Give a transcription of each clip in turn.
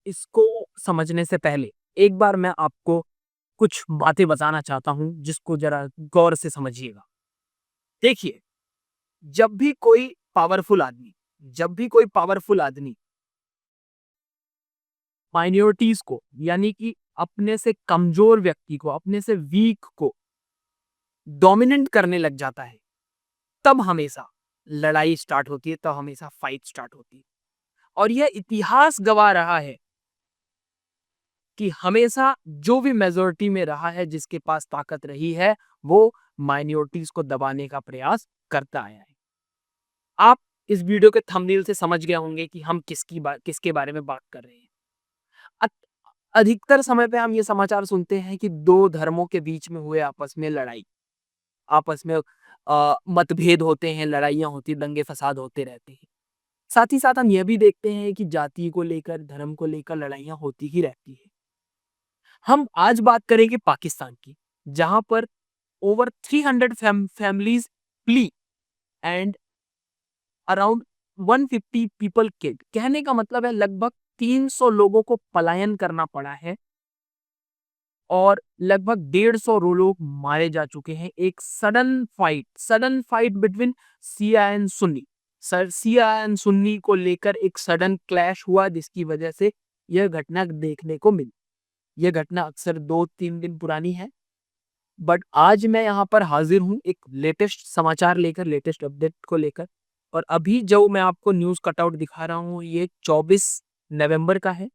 इसको समझने से पहले एक बार मैं आपको कुछ बातें बताना चाहता हूँ जिसको ज़रा गौर से समझिएगा। देखिए, जब भी कोई पावरफुल आदमी जब भी कोई पावरफुल आदमी माइनॉरिटीज़ को यानी कि अपने से कमज़ोर व्यक्ति को, अपने से वीक को डोमिनेट करने लग जाता है, तब हमेशा लड़ाई स्टार्ट होती है, तब हमेशा फाइट स्टार्ट होती है। और यह इतिहास गवाह रहा है कि हमेशा जो भी मेजॉरिटी में रहा है, जिसके पास ताकत रही है, वो माइनॉरिटीज़ को दबाने का प्रयास करता आया है। आप इस वीडियो के थंबनेल से समझ गए होंगे कि हम किसके बारे में बात कर रहे हैं। अ अधिकतर समय पे हम ये समाचार सुनते हैं कि 2 धर्मों के बीच में हुए आपस में लड़ाई, आपस में मतभेद होते हैं, लड़ाइयाँ होती हैं, दंगे-फ़साद होते रहते हैं। साथ ही साथ हम ये भी देखते हैं कि जाति को लेकर, धर्म को लेकर लड़ाइयाँ होती ही रहती हैं। हम आज बात करेंगे पाकिस्तान की, जहाँ पर over 300 families flee and around 150 people killed. कहने का मतलब है लगभग 300 लोगों को पलायन करना पड़ा है और लगभग 150 लोग मारे जा चुके हैं। एक sudden fight between Shia and Sunni. Shia and Sunni को लेकर एक सडन क्लैश हुआ जिसकी वजह से यह घटना देखने को मिली। यह घटना अक्सर 2-3 दिन पुरानी है, बट आज मैं यहाँ पर हाजिर हूँ एक लेटेस्ट समाचार लेकर, लेटेस्ट अपडेट को लेकर। और अभी जो मैं आपको न्यूज़ कटआउट दिखा रहा हूँ, ये 24 नवंबर का है।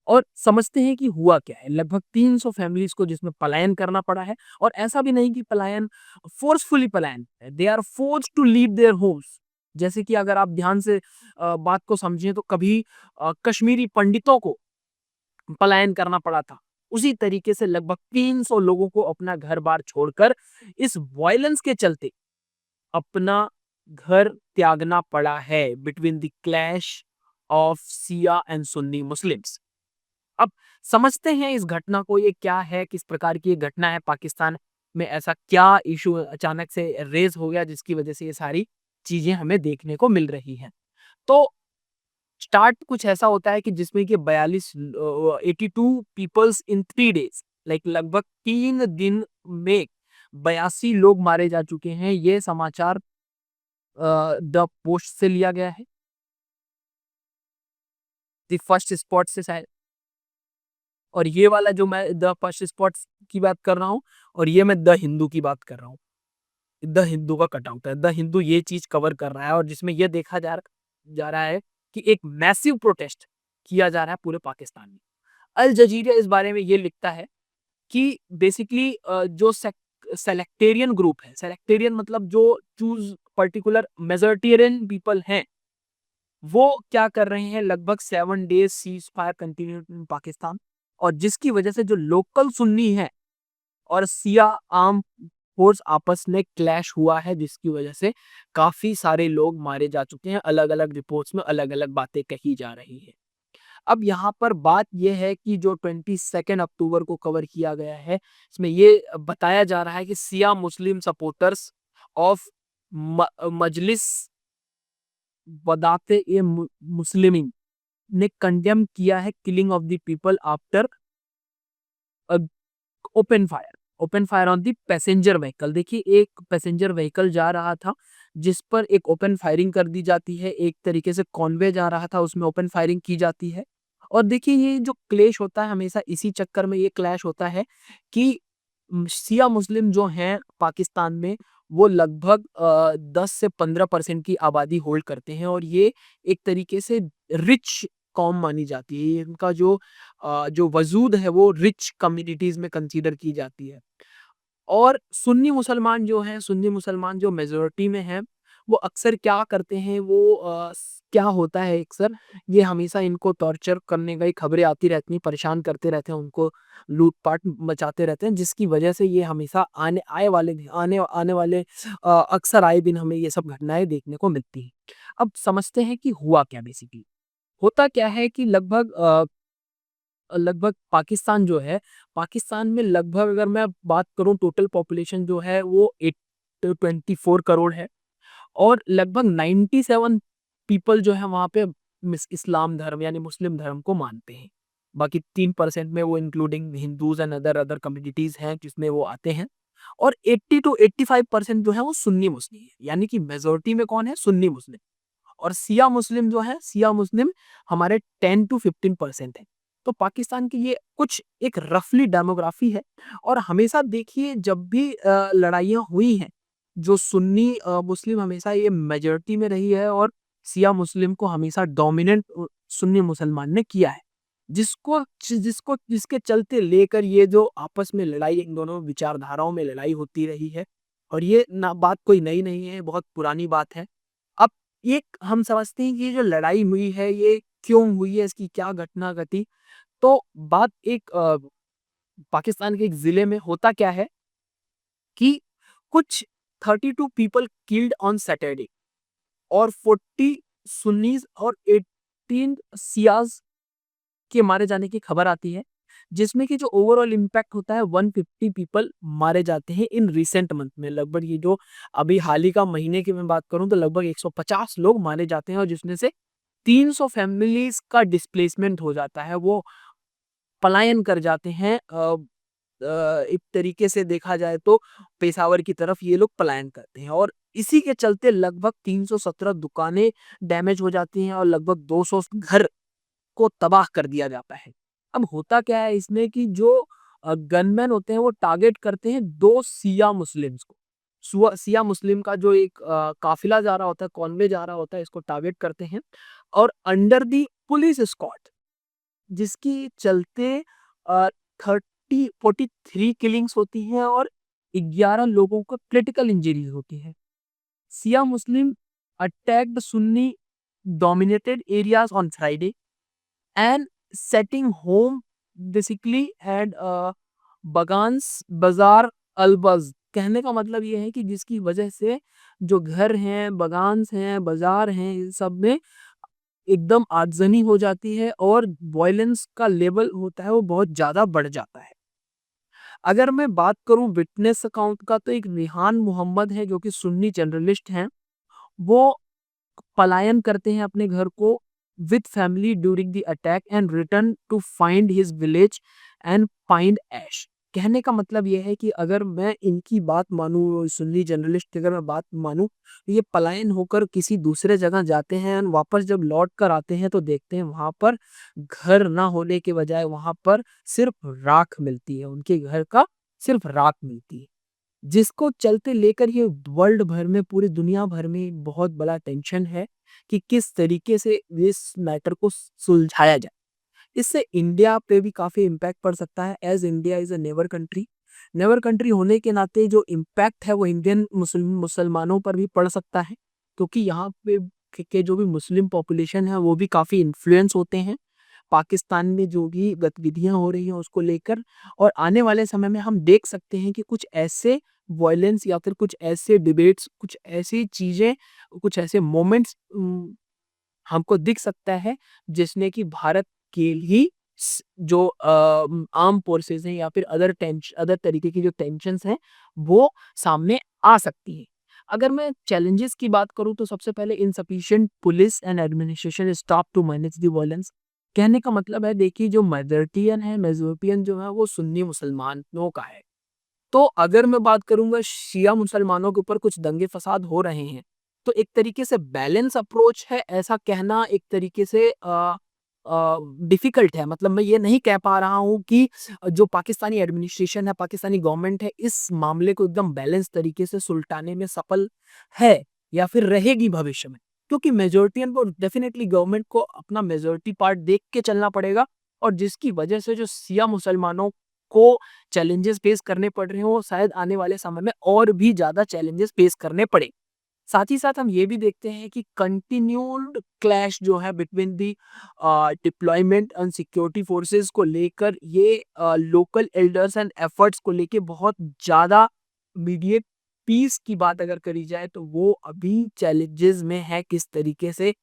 और समझते हैं कि हुआ क्या है। लगभग 300 फैमिलीज़ को जिसमें पलायन करना पड़ा है और ऐसा भी नहीं कि पलायन फ़ोर्सफुली पलायन है, they are forced to leave their homes. जैसे कि अगर आप ध्यान से बात को समझें तो कभी कश्मीरी पंडितों को पलायन करना पड़ा था। उसी तरीके से लगभग 300 लोगों को अपना घर-बार छोड़कर इस वॉयलेंस के चलते अपना घर त्यागना पड़ा है between the clash of Shia and Sunni Muslims. अब समझते हैं इस घटना को, ये क्या है, किस प्रकार की ये घटना है, पाकिस्तान में ऐसा क्या इश्यू अचानक से रेज़ हो गया जिसकी वजह से ये सारी चीज़ें हमें देखने को मिल रही हैं। तो स्टार्ट कुछ ऐसा होता है कि जिसमें कि 82 पीपल्स इन 3 डेज़, लाइक लगभग 3 दिन में 82 लोग मारे जा चुके हैं। ये समाचार द पोस्ट से लिया गया है, द फर्स्ट स्पॉट से शायद। और ये वाला जो मैं द फर्स्ट स्पॉट्स की बात कर रहा हूँ और ये मैं द हिंदू की बात कर रहा हूँ। द हिंदू का कटआउट है। द हिंदू ये चीज़ कवर कर रहा है और जिसमें ये देखा जा रहा है कि एक मैसिव प्रोटेस्ट किया जा रहा है पूरे पाकिस्तान में। अल जज़ीरा इस बारे में ये लिखता है कि बेसिकली जो सेलेक्टेरियन ग्रुप है, सेलेक्टेरियन मतलब जो चूज़ पर्टिकुलर मेजॉरिटेरियन पीपल हैं, वो क्या कर रहे हैं, लगभग 7 days seize fire continue in Pakistan. और जिसकी वजह से जो लोकल सुन्नी है और शिया आर्म फोर्स आपस में क्लैश हुआ है, जिसकी वजह से काफ़ी सारे लोग मारे जा चुके हैं। अलग-अलग रिपोर्ट्स में अलग-अलग बातें कही जा रही हैं। अब यहाँ पर बात ये है कि जो 22 अक्टूबर को कवर किया गया है, इसमें ये बताया जा रहा है कि शिया मुस्लिम सपोर्टर्स ऑफ मजलिस मुस्लिमीन ने कंडेम किया है killing of the people after open fire on the passenger vehicle. देखिए, एक पैसेंजर व्हीकल जा रहा था जिस पर एक ओपन फायरिंग कर दी जाती है। एक तरीके से कॉन्वे जा रहा था, उसमें ओपन फायरिंग की जाती है। और देखिए, ये जो क्लेश होता है हमेशा इसी चक्कर में ये क्लैश होता है कि शिया मुस्लिम जो हैं पाकिस्तान में, वो लगभग 10 से 15% की आबादी होल्ड करते हैं और ये एक तरीके से रिच कौम मानी जाती है। इनका जो वजूद है वो रिच कम्युनिटीज़ में कंसीडर की जाती है। और सुन्नी मुसलमान जो मेजॉरिटी में हैं, वो अक्सर क्या करते हैं, वो क्या होता है अक्सर, ये हमेशा इनको टॉर्चर करने की खबरें आती रहती हैं, परेशान करते रहते हैं, उनको लूट-पाट मचाते रहते हैं, जिसकी वजह से ये हमेशा आने वाले अक्सर आए दिन हमें ये सब घटनाएँ देखने को मिलती हैं। अब समझते हैं कि हुआ क्या बेसिकली। होता क्या है कि लगभग पाकिस्तान जो है, पाकिस्तान में लगभग अगर मैं बात करूँ टोटल पॉपुलेशन जो है वो 24 करोड़ है और लगभग 97 पीपल जो है वहाँ पे इस्लाम धर्म यानी मुस्लिम धर्म को मानते हैं। बाकी 3% में वो including Hindus and other communities हैं जिसमें वो आते हैं। और 80 to 85% जो है वो सुन्नी मुस्लिम है, यानी कि मेजोरिटी में कौन है, सुन्नी मुस्लिम। और सिया मुस्लिम जो है, सिया मुस्लिम हमारे 10 to 15% है। तो पाकिस्तान की ये कुछ एक रफली डेमोग्राफी है। और हमेशा देखिए जब भी लड़ाइयाँ हुई हैं, जो सुन्नी मुस्लिम हमेशा ये मेजॉरिटी में रही है और सिया मुस्लिम को हमेशा डोमिनेंट सुन्नी मुसलमान ने किया है। जिसके चलते लेकर ये जो आपस में लड़ाई, इन दोनों विचारधाराओं में लड़ाई होती रही है। और ये ना बात कोई नई नहीं है, बहुत पुरानी बात है। अब ये हम समझते हैं कि ये जो लड़ाई हुई है ये क्यों हुई है, इसकी क्या घटना घटी। तो बात एक पाकिस्तान के एक जिले में होता क्या है कि कुछ 32 पीपल किल्ड ऑन सैटरडे और 40 सुन्नीज और 18 सियाज के मारे जाने की खबर आती है, जिसमें कि जो ओवरऑल इम्पैक्ट होता है 150 पीपल मारे जाते हैं इन रिसेंट मंथ में। लगभग ये जो अभी हाल ही का महीने की मैं बात करूं तो लगभग 150 लोग मारे जाते हैं और जिसमें से 300 फैमिलीज का डिस्प्लेसमेंट हो जाता है, वो पलायन कर जाते हैं। एक तरीके से देखा जाए तो पेशावर की तरफ ये लोग पलायन करते हैं और इसी के चलते लगभग 317 दुकानें डैमेज हो जाती हैं और लगभग 200 घर को तबाह कर दिया जाता है। अब होता क्या है इसमें कि जो गनमैन होते हैं वो टारगेट करते हैं दो सिया मुस्लिम्स को। सिया मुस्लिम का जो एक काफिला जा रहा होता है, कॉन्वे जा रहा होता है, इसको टारगेट करते हैं और अंडर दी पुलिस स्क्वाड, जिसकी चलते 43 किलिंग्स होती हैं और 11 लोगों को क्रिटिकल इंजरीज होती है। Shia Muslim attacked Sunni dominated areas on Friday and setting home basically at बगान्स बाजार अलबज। कहने का मतलब ये है कि जिसकी वजह से जो घर हैं, बगान्स हैं, बाजार हैं, इन सब में एकदम आगजनी हो जाती है और वायलेंस का लेवल होता है वो बहुत ज्यादा बढ़ जाता है। अगर मैं बात करूं विटनेस अकाउंट का तो एक रिहान मोहम्मद है जो कि सुन्नी जर्नलिस्ट हैं। वो पलायन करते हैं अपने घर को with family during the attack and return to find his village and find ash. कहने का मतलब यह है कि अगर मैं इनकी बात मानूं, सुन्नी जर्नलिस्ट की अगर मैं बात मानूं, तो ये पलायन होकर किसी दूसरे जगह जाते हैं और वापस जब लौट कर आते हैं तो देखते हैं वहां पर घर ना होने के बजाय वहां पर सिर्फ राख मिलती है, उनके घर का सिर्फ राख मिलती है। जिसको चलते लेकर ये वर्ल्ड भर में, पूरी दुनिया भर में बहुत बड़ा टेंशन है कि किस तरीके से इस मैटर को सुलझाया जाए। इससे इंडिया पे भी काफी इम्पैक्ट पड़ सकता है, as India is a neighbour country. Neighbour country होने के नाते जो इम्पैक्ट है वो इंडियन मुसलमानों पर भी पड़ सकता है, क्योंकि यहाँ पे के जो भी मुस्लिम पॉपुलेशन है वो भी काफी इन्फ्लुएंस होते हैं पाकिस्तान में जो भी गतिविधियां हो रही हैं उसको लेकर। और आने वाले समय में हम देख सकते हैं कि कुछ ऐसे वॉयलेंस या फिर कुछ ऐसे डिबेट्स, कुछ ऐसी चीजें, कुछ ऐसे मोमेंट्स हमको दिख सकता है जिसने कि भारत के ही जो आर्म फोर्सेस हैं या फिर अदर तरीके की जो टेंशन्स हैं वो सामने आ सकती हैं। अगर मैं चैलेंजेस की बात करूं तो सबसे पहले insufficient police and administration staff to manage the violence. कहने का मतलब है देखिए जो मेजोरिटियन जो है वो सुन्नी मुसलमानों का है। तो अगर मैं बात करूंगा शिया मुसलमानों के ऊपर कुछ दंगे फसाद हो रहे हैं तो एक तरीके से बैलेंस अप्रोच है, ऐसा कहना एक तरीके से डिफिकल्ट है। मतलब मैं ये नहीं कह पा रहा हूँ कि जो पाकिस्तानी एडमिनिस्ट्रेशन है, पाकिस्तानी गवर्नमेंट है, इस मामले को एकदम बैलेंस तरीके से सुलटाने में सफल है या फिर रहेगी भविष्य में, क्योंकि मेजोरिटियन को डेफिनेटली गवर्नमेंट को अपना मेजोरिटी पार्ट देख के चलना पड़ेगा। और जिसकी वजह से जो सिया मुसलमानों को चैलेंजेस फेस करने पड़ रहे हैं वो शायद आने वाले समय में और भी ज्यादा चैलेंजेस फेस करने पड़े। साथ ही साथ हम ये भी देखते हैं कि कंटिन्यूड क्लैश जो है between the deployment and security forces को लेकर, ये लोकल एल्डर्स एंड एफर्ट्स को लेके बहुत ज़्यादा इमीडिएट पीस की बात अगर करी जाए तो वो अभी चैलेंजेस में है। किस तरीके से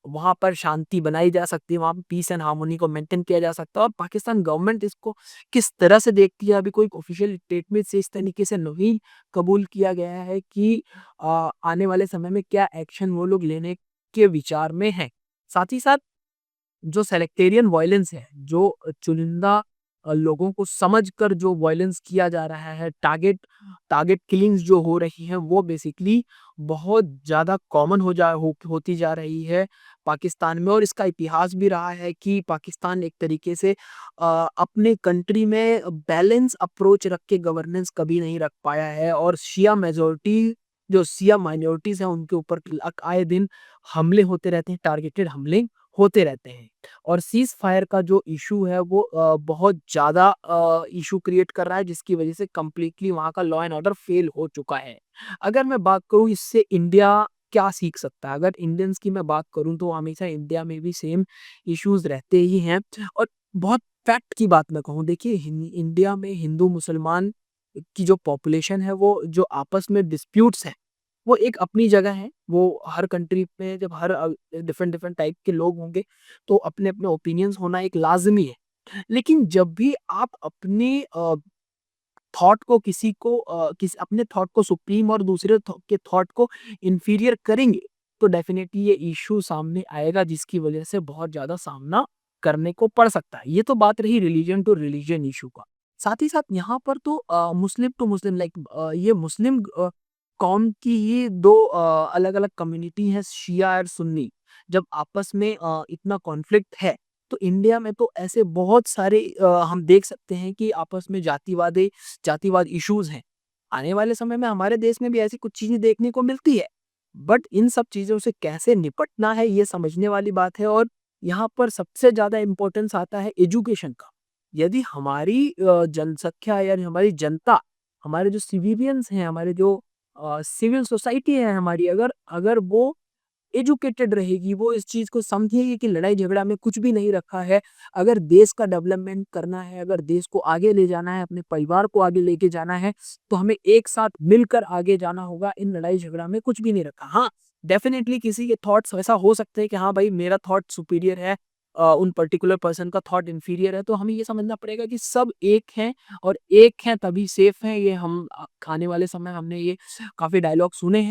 वहाँ पर शांति बनाई जा सकती है, वहाँ पे पीस एंड हार्मोनी को मेंटेन किया जा सकता है और पाकिस्तान गवर्नमेंट इसको किस तरह से देखती है, अभी कोई ऑफिशियल स्टेटमेंट से इस तरीके से नहीं कबूल किया गया है कि आने वाले समय में क्या एक्शन वो लोग लेने के विचार में हैं। साथ ही साथ जो सेलेक्टेरियन वायलेंस है, जो चुनिंदा लोगों को समझकर जो वायलेंस किया जा रहा है, टारगेट टारगेट किलिंग्स जो हो रही हैं, वो बेसिकली बहुत ज़्यादा कॉमन होती जा रही है पाकिस्तान में। और इसका इतिहास भी रहा है कि पाकिस्तान एक तरीके से अपने कंट्री में बैलेंस अप्रोच रख के गवर्नेंस कभी नहीं रख पाया है, और शिया माइनॉरिटीज़ हैं उनके ऊपर आए दिन हमले होते रहते हैं, टारगेटेड हमले होते रहते हैं। और सीज़ फायर का जो इश्यू है वो बहुत ज़्यादा इश्यू क्रिएट कर रहा है, जिसकी वजह से कंप्लीटली वहाँ का लॉ एंड ऑर्डर फेल हो चुका है। अगर मैं बात करूँ इससे इंडिया क्या सीख सकता है? अगर इंडियंस की मैं बात करूँ तो हमेशा इंडिया में भी सेम इश्यूज़ रहते ही हैं। और बहुत फैक्ट की बात मैं कहूँ, देखिए इंडिया में हिंदू मुसलमान की जो पॉपुलेशन है, वो जो आपस में डिस्प्यूट्स हैं, वो एक अपनी जगह है। वो हर कंट्री में जब हर डिफरेंट डिफरेंट टाइप के लोग होंगे, तो अपने-अपने ओपिनियंस होना एक लाज़मी है। लेकिन जब भी आप थॉट को अपने थॉट को सुप्रीम और दूसरे के थॉट को इंफीरियर करेंगे, तो डेफिनेटली ये इश्यू सामने आएगा, जिसकी वजह से बहुत ज़्यादा सामना करने को पड़ सकता है। ये तो बात रही रिलीजन टू रिलीजन इश्यू का। साथ ही साथ यहाँ पर तो मुस्लिम टू मुस्लिम, लाइक ये मुस्लिम कौम की ये 2 अलग-अलग कम्युनिटी हैं, शिया और सुन्नी। जब आपस में इतना कॉन्फ्लिक्ट है, तो इंडिया में तो ऐसे बहुत सारे हम देख सकते हैं कि आपस में जातिवाद इश्यूज़ हैं। आने वाले समय में हमारे देश में भी ऐसी कुछ चीज़ें देखने को मिलती है। बट इन सब चीज़ों से कैसे निपटना है, ये समझने वाली बात है। और यहाँ पर सबसे ज़्यादा इम्पोर्टेंस आता है एजुकेशन का। यदि हमारी जनसंख्या या हमारी जनता, हमारे जो सिविलियंस हैं, हमारे जो सिविल सोसाइटी है हमारी, अगर अगर वो एजुकेटेड रहेगी, वो इस चीज़ को समझेगी कि लड़ाई-झगड़ा में कुछ भी नहीं रखा है। अगर देश का डेवलपमेंट करना है, अगर देश को आगे ले जाना है, अपने परिवार को आगे लेके जाना है, तो हमें एक साथ मिलकर आगे जाना होगा। इन लड़ाई-झगड़ा में कुछ भी नहीं रखा। हाँ, डेफ़िनेटली किसी के थॉट्स ऐसा हो सकते हैं कि हाँ भाई, मेरा थॉट सुपीरियर है, उन पर्टिकुलर पर्सन का थॉट इंफीरियर है। तो हमें ये समझना पड़ेगा कि सब एक हैं, और एक हैं तभी सेफ हैं। ये हम आने वाले समय हमने ये काफ़ी डायलॉग सुने हैं।